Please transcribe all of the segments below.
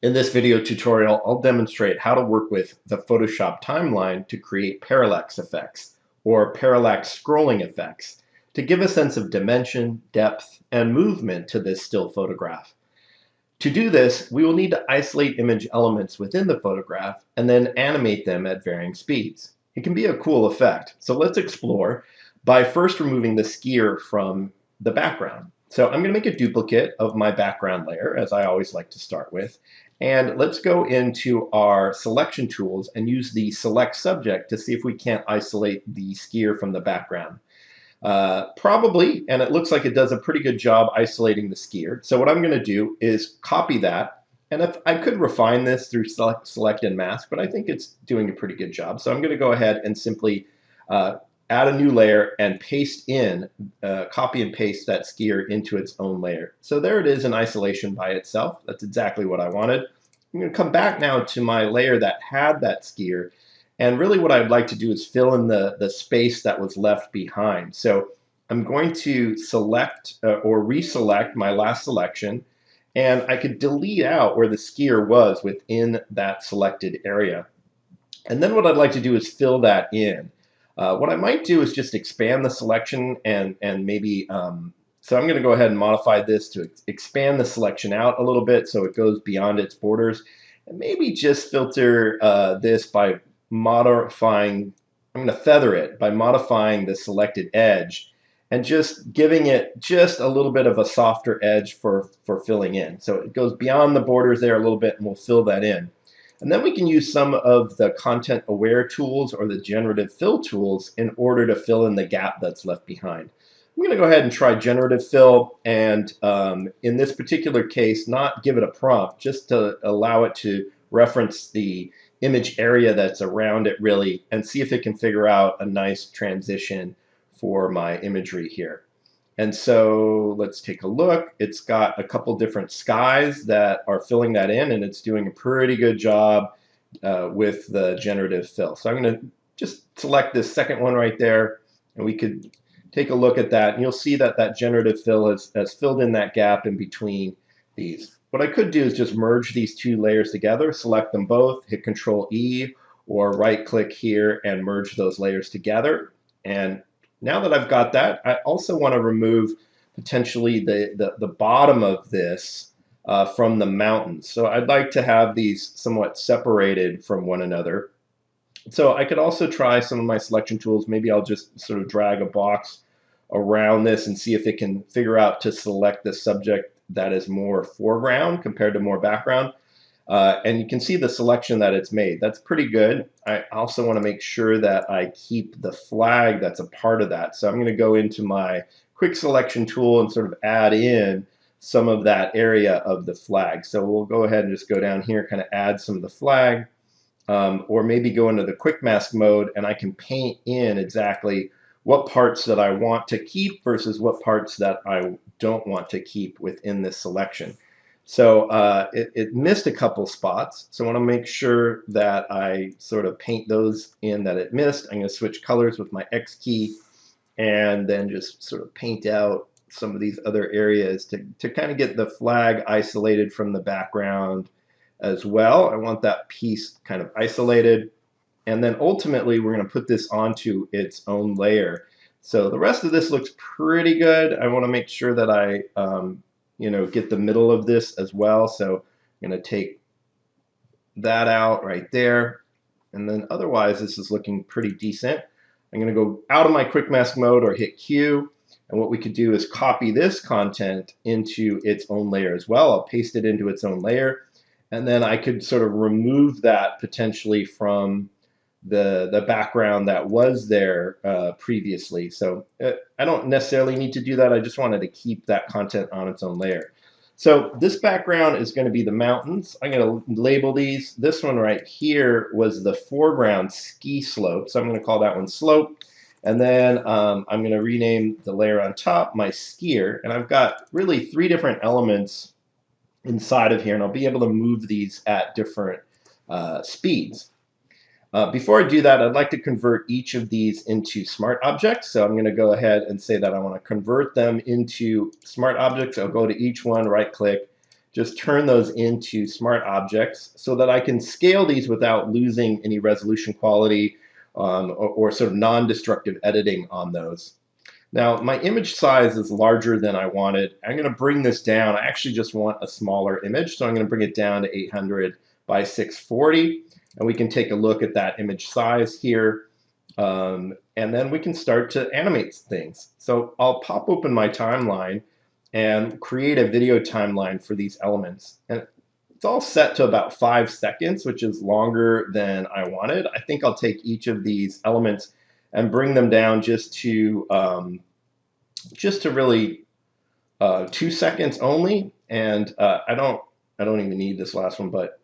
In this video tutorial, I'll demonstrate how to work with the Photoshop timeline to create parallax effects, or parallax scrolling effects, to give a sense of dimension, depth, and movement to this still photograph. To do this, we will need to isolate image elements within the photograph and then animate them at varying speeds. It can be a cool effect, so let's explore by first removing the skier from the background. So I'm going to make a duplicate of my background layer, as I always like to start with. And let's go into our selection tools and use the select subject to see if we can't isolate the skier from the background. Probably, and it looks like it does a pretty good job isolating the skier. So what I'm going to do is copy that. And if I could refine this through select and mask, but I think it's doing a pretty good job. So I'm going to go ahead and simply add a new layer and paste in, copy and paste that skier into its own layer. So there it is in isolation by itself. That's exactly what I wanted. I'm going to come back now to my layer that had that skier. And really what I'd like to do is fill in the space that was left behind. So I'm going to select or reselect my last selection, and I could delete out where the skier was within that selected area. And then what I'd like to do is fill that in. What I might do is just expand the selection and maybe, so I'm going to go ahead and modify this to expand the selection out a little bit so it goes beyond its borders. And maybe just filter this by modifying, I'm going to feather it by modifying the selected edge and just giving it just a little bit of a softer edge for filling in. So it goes beyond the borders there a little bit and we'll fill that in. And then we can use some of the content aware tools or the generative fill tools in order to fill in the gap that's left behind. I'm going to go ahead and try generative fill, and in this particular case, not give it a prompt, just to allow it to reference the image area that's around it really and see if it can figure out a nice transition for my imagery here. And so let's take a look. It's got a couple different skies that are filling that in, and it's doing a pretty good job with the generative fill. So I'm going to just select this second one right there, and we could take a look at that. And you'll see that that generative fill has filled in that gap in between these. What I could do is just merge these two layers together, select them both, hit Control E, or right click here and merge those layers together. And now that I've got that, I also want to remove potentially the bottom of this from the mountains. So I'd like to have these somewhat separated from one another. So I could also try some of my selection tools. Maybe I'll just sort of drag a box around this and see if it can figure out to select the subject that is more foreground compared to more background. And you can see the selection that it's made. That's pretty good. I also want to make sure that I keep the flag that's a part of that. So I'm going to go into my quick selection tool and sort of add in some of that area of the flag. So we'll go ahead and just go down here, kind of add some of the flag, or maybe go into the quick mask mode and I can paint in exactly what parts that I want to keep versus what parts that I don't want to keep within this selection. So it missed a couple spots, so I want to make sure that I sort of paint those in that it missed. I'm going to switch colors with my X key and then just sort of paint out some of these other areas to kind of get the flag isolated from the background as well. I want that piece kind of isolated. And then ultimately, we're going to put this onto its own layer. So the rest of this looks pretty good. I want to make sure that I get the middle of this as well. So I'm going to take that out right there. And then otherwise, this is looking pretty decent. I'm going to go out of my quick mask mode or hit Q. And what we could do is copy this content into its own layer as well. I'll paste it into its own layer. And then I could sort of remove that potentially from the background that was there previously. So I don't necessarily need to do that. I just wanted to keep that content on its own layer. So this background is going to be the mountains. I'm going to label these. This one right here was the foreground ski slope. So I'm going to call that one slope. And then I'm going to rename the layer on top my skier. And I've got really 3 different elements inside of here. And I'll be able to move these at different speeds. Before I do that, I'd like to convert each of these into smart objects. So I'm going to go ahead and say that I want to convert them into smart objects. I'll go to each one, right click, just turn those into smart objects so that I can scale these without losing any resolution quality or sort of non-destructive editing on those. Now, my image size is larger than I wanted. I'm going to bring this down. I actually just want a smaller image, so I'm going to bring it down to 800 by 640. And we can take a look at that image size here. And then we can start to animate things. So I'll pop open my timeline and create a video timeline for these elements. And it's all set to about 5 seconds, which is longer than I wanted. I think I'll take each of these elements and bring them down just to really 2 seconds only. And I don't even need this last one, but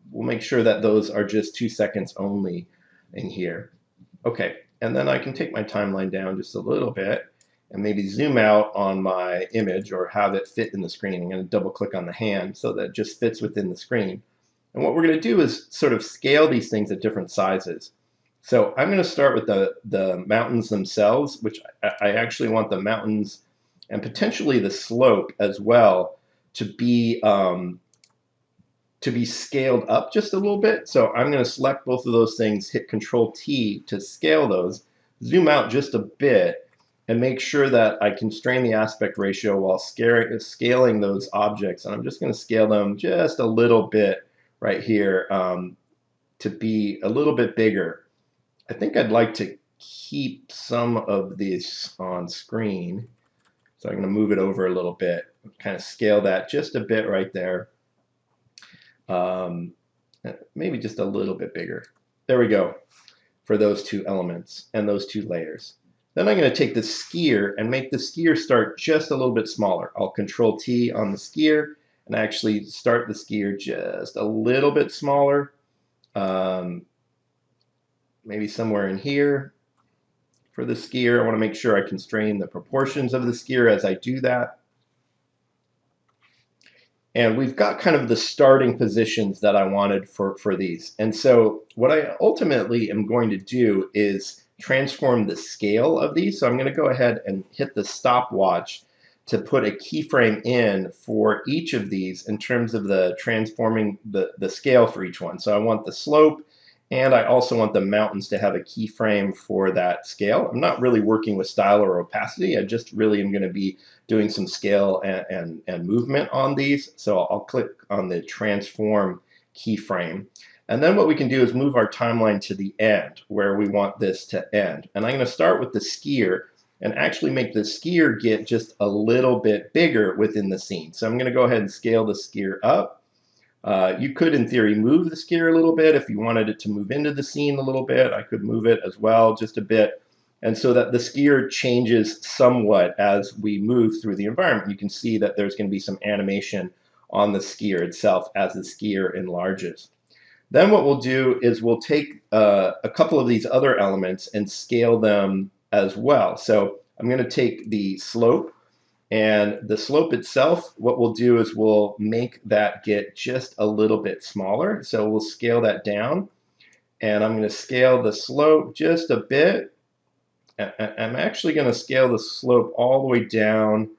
we'll make sure that those are just 2 seconds only in here. Okay, and then I can take my timeline down just a little bit and maybe zoom out on my image or have it fit in the screen. I'm going to double click on the hand so that it just fits within the screen. And what we're going to do is sort of scale these things at different sizes. So I'm going to start with the mountains themselves, which I actually want the mountains and potentially the slope as well to be scaled up just a little bit. So I'm going to select both of those things, hit Control T to scale those, zoom out just a bit, and make sure that I constrain the aspect ratio while scaling those objects. And I'm just going to scale them just a little bit right here to be a little bit bigger. I think I'd like to keep some of these on screen. So I'm going to move it over a little bit, kind of scale that just a bit right there. Maybe just a little bit bigger. There we go for those two elements and those two layers. Then I'm going to take the skier and make the skier start just a little bit smaller. I'll Control T on the skier and actually start the skier just a little bit smaller. Maybe somewhere in here for the skier. I want to make sure I constrain the proportions of the skier as I do that. And we've got kind of the starting positions that I wanted for these. And so what I ultimately am going to do is transform the scale of these. So I'm going to go ahead and hit the stopwatch to put a keyframe in for each of these in terms of the transforming the scale for each one. So I want the slope, and I also want the mountains to have a keyframe for that scale. I'm not really working with style or opacity. I just really am going to be doing some scale and movement on these. So I'll click on the transform keyframe. And then what we can do is move our timeline to the end where we want this to end. And I'm going to start with the skier and actually make the skier get just a little bit bigger within the scene. So I'm going to go ahead and scale the skier up. You could, in theory, move the skier a little bit. If you wanted it to move into the scene a little bit, I could move it as well, just a bit. And so that the skier changes somewhat as we move through the environment. You can see that there's going to be some animation on the skier itself as the skier enlarges. Then what we'll do is we'll take a couple of these other elements and scale them as well. So I'm going to take the slope. And the slope itself, what we'll do is we'll make that get just a little bit smaller. So we'll scale that down. And I'm going to scale the slope just a bit. I'm actually going to scale the slope all the way down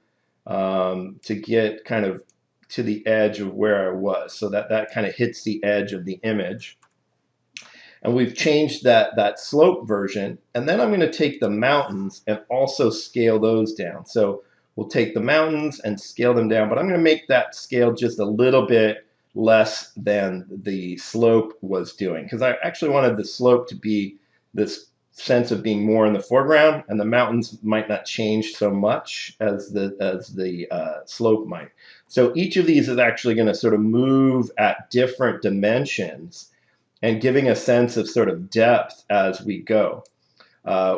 to get kind of to the edge of where I was. So that kind of hits the edge of the image. And we've changed that slope version. And then I'm going to take the mountains and also scale those down. So we'll take the mountains and scale them down, but I'm going to make that scale just a little bit less than the slope was doing, because I actually wanted the slope to be this sense of being more in the foreground, and the mountains might not change so much as the slope might. So each of these is actually going to sort of move at different dimensions and giving a sense of sort of depth as we go.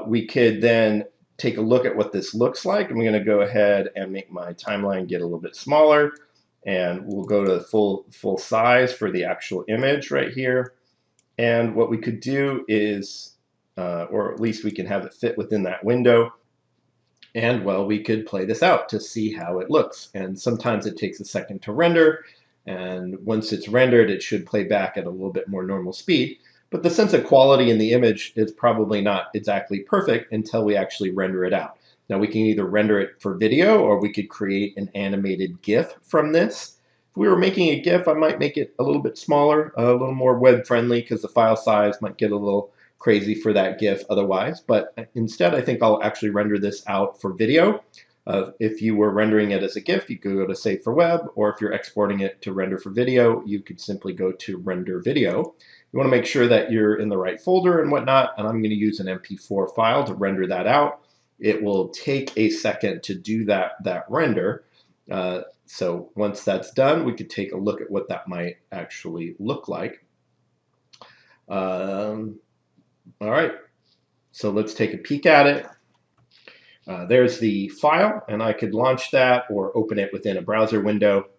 We could then take a look at what this looks like. I'm going to go ahead and make my timeline get a little bit smaller, and we'll go to full size for the actual image right here. And what we could do is, or at least we can have it fit within that window. And well, we could play this out to see how it looks. And sometimes it takes a second to render. And once it's rendered, it should play back at a little bit more normal speed. But the sense of quality in the image is probably not exactly perfect until we actually render it out. Now we can either render it for video, or we could create an animated GIF from this. If we were making a GIF, I might make it a little bit smaller, a little more web friendly, because the file size might get a little crazy for that GIF otherwise. But instead, I think I'll actually render this out for video. If you were rendering it as a GIF, you could go to Save for Web, or if you're exporting it to render for video, you could simply go to Render Video. You want to make sure that you're in the right folder and whatnot, and I'm going to use an MP4 file to render that out. It will take a second to do that render. So once that's done, we could take a look at what that might actually look like. All right, so let's take a peek at it. There's the file, and I could launch that or open it within a browser window.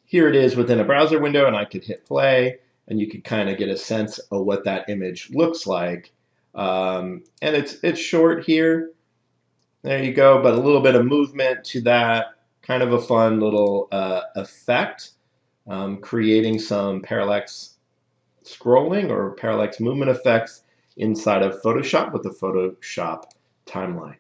Here it is within a browser window, and I could hit play, and you could kind of get a sense of what that image looks like. And it's short here. There you go, but a little bit of movement to that. Kind of a fun little effect, creating some parallax scrolling or parallax movement effects inside of Photoshop with the Photoshop timeline.